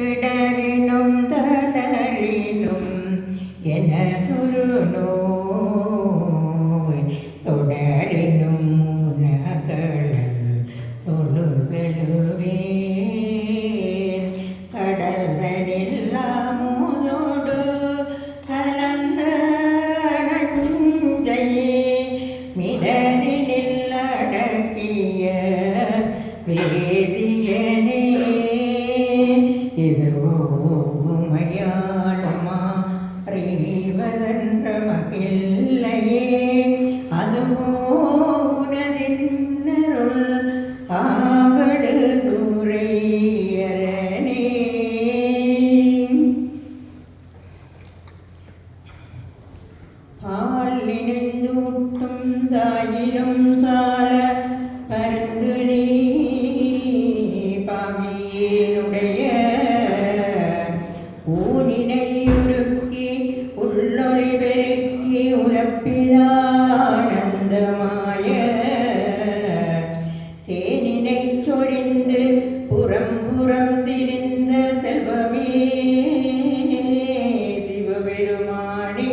இடரினும் தளரினும் எனதொரு நோய் தொடரினும் உனகளல் தொழுதெழுவேன் கடல்தனில்லாமோதோடு கலந்த நஞ்சை மிடரினில் அடக்கிய வேதியனே உமையாளுமா அறிவதென்ற மகிழ்லையே அதுவோ உனதின்னருள் ஆவடு துறையரனே. பால் நினைந்தூட்டும் தாயினும் சால பருந்து நீ பாவியேனுடைய ஊனினை உருக்கி உள்ளொளி பெருக்கி உலப்பிலானந்தமாய தேனினை சொரிந்து புறம் புறம் திரிந்த செல்வமே சிவபெருமானே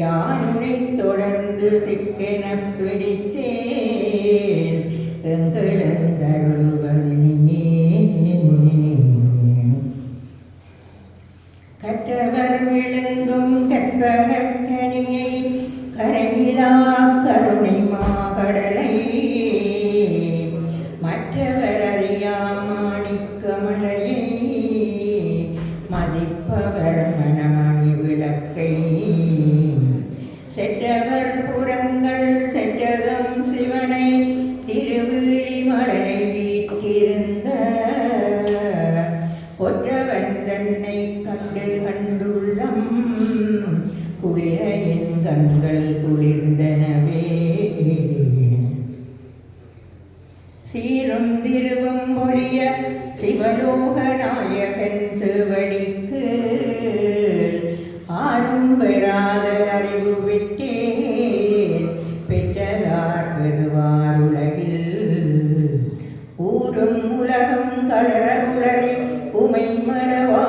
யானுனை தொடர்ந்து சிக்கென பிடித்தேன் எங்களந்தருள்வதினியே. கற்றவர் விழுங்கும் கற்பகக்கனியை கரையிலா கருணை மாகடலை மற்றவர் அறியா மாணிக்கமலையை மதிப்பவர் மனமணி விளக்கை செற்றவர் புறங்கள் செற்றகம் சிவனை திருவிழி மலை வீற்றிருந்த கொற்றவன் தன்னை கண்டு கண்டுள்ளம் குளிரையின் கண்கள் குளிர்ந்தனவே. சீரும் திருவம் மொழிய சிவலோக நாயகன் சிவடிக்கு ஆரும் பெறாத அறிவு விட்டேன் பெற்றதார் பெறுவார் உலகில் ஊரும் உலகம் தளர உளறி உமை மடவாளனுக்காள்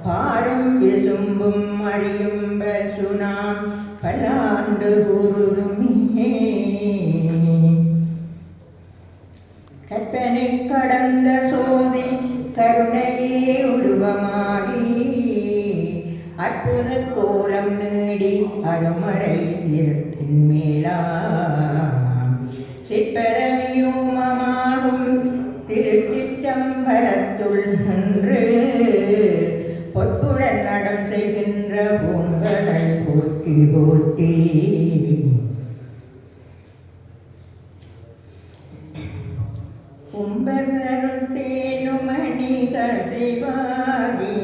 பாரும் விசும்பும் அறியும் பசுனாம் பல்லாண்டு கூறுதுமே. கற்பனை கடந்த சோதி கருணையே உருவமாகி அற்புத கோலம் நீடி அருமறை சிரத்தின் மேலாம் சிற்பரவியோமமாகும் திருச்சிற்றம்பலத்துள் நின்று பொற்புடன் நடம் செய்கின்ற பூங்களை போற்றி போற்றி. கும்பரருள் தேனுமணி கசிவாகி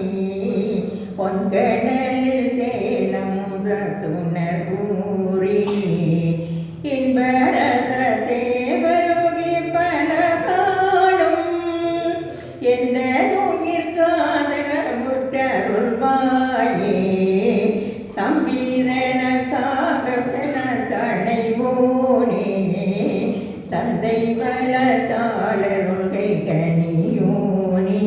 பொன்கடலில் தேனமுத துணர் கூறி இன்பரச தேவருகி பலகாலும் எந்த நோயிற்காதர முற்றருள்வாயே தம்பிதனக்காக பெற தடைவோனே தந்தை வளத்தாளருள்கை கனியோனே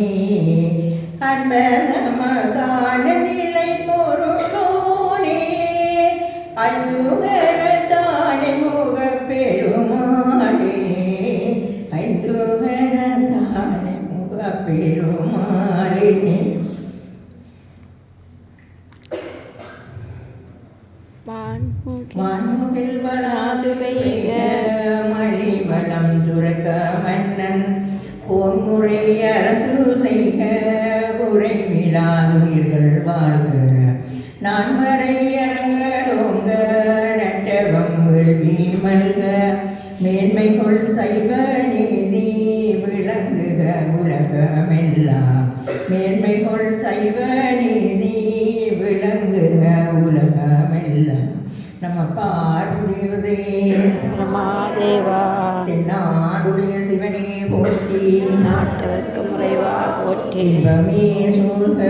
அன்பரமகால நிலை பொருளோனே ஐந்துகரத்தானே முக பெருமாளே ஐந்துகரத்தானே முக பெருமாளே. வான்முகில் வளாது பெய்க மழை வளம் சுரக்க மன்னன் கோன்முறை அரசு செய்க குறைவிலாதுயிர்கள் வாழ்க நான்மறை அரங்கடோங்க நட்டவம் வேள்வி மல்க மேன்மைகொள் சைவ நீதி விளங்குக உலகமெல்லாம் மேன்மைகொள் சைவ நீதி விளங்குக உலகமெல்லாம். நம்ம பார்வதியுதே ரமாதேவா தென்னாடுடைய சிவனே போற்றி நாட்டவர்க்கு முறைவா போற்றி இன்பமே சூழ்க